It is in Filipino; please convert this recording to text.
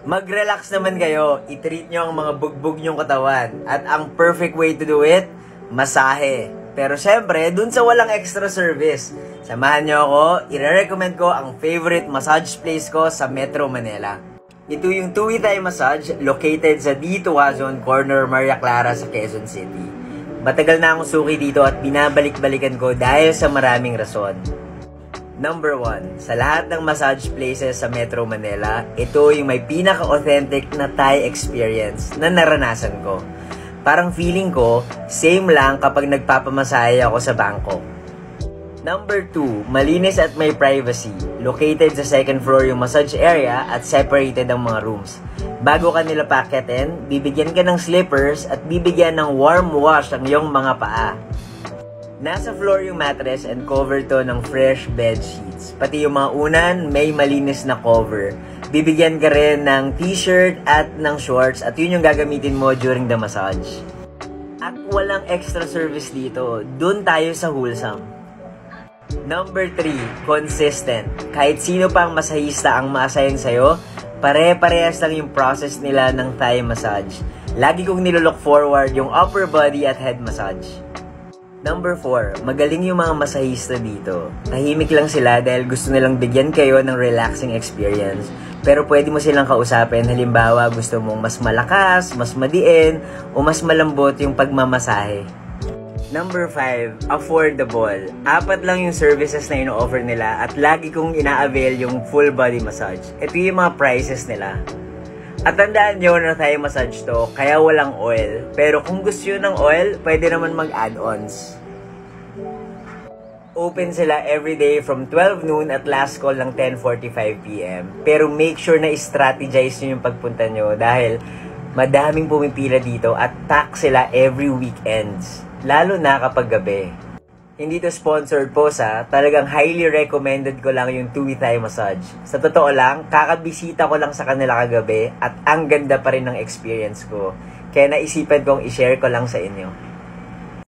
Mag-relax naman kayo, i-treat nyo ang mga bugbog nyong katawan. At ang perfect way to do it, masahe. Pero syempre, dun sa walang extra service, samahan nyo ako, i-recommend ko ang favorite massage place ko sa Metro Manila. Ito yung Tuwi Thai Massage, located sa D. Tuazon, corner Maria Clara sa Quezon City. Matagal na akong suki dito at binabalik-balikan ko dahil sa maraming rason. Number 1, sa lahat ng massage places sa Metro Manila, ito yung may pinaka-authentic na Thai experience na naranasan ko. Parang feeling ko, same lang kapag nagpapamasahe ako sa Bangkok. Number 2, malinis at may privacy. Located sa second floor yung massage area at separated ang mga rooms. Bago ka nila paketin, bibigyan ka ng slippers at bibigyan ng warm wash ang iyong mga paa. Nasa floor yung mattress and cover to ng fresh bed sheets. Pati yung mga unan, may malinis na cover. Bibigyan ka rin ng t-shirt at ng shorts at yun yung gagamitin mo during the massage. At walang extra service dito. Dun tayo sa wholesome. Number 3, consistent. Kahit sino pang masahista ang ma-assign sa'yo, pare-parehas lang yung process nila ng Thai massage. Lagi kong nilolook forward yung upper body at head massage. Number 4, magaling yung mga masahista dito. Tahimik lang sila dahil gusto nilang bigyan kayo ng relaxing experience. Pero pwede mo silang kausapin, halimbawa gusto mong mas malakas, mas madiin, o mas malambot yung pagmamasahe. Number 5, affordable. 4 lang yung services na ino-offer nila at lagi kong ina-avail yung full body massage. Ito yung mga prices nila. At tandaan nyo na Thai massage to, kaya walang oil. Pero kung gusto nyo ng oil, pwede naman mag-add-ons. Open sila everyday from 12 noon at last call ng 10:45 PM. Pero make sure na i-strategize nyo yung pagpunta nyo dahil madaming pumipila dito at tax sila every weekends. Lalo na kapag gabi. Hindi to sponsored po talagang highly recommended ko lang yung Tuwi Thai Massage. Sa totoo lang, kakabisita ko lang sa kanila kagabi at ang ganda pa rin ng experience ko. Kaya naisipan kong i-share ko lang sa inyo.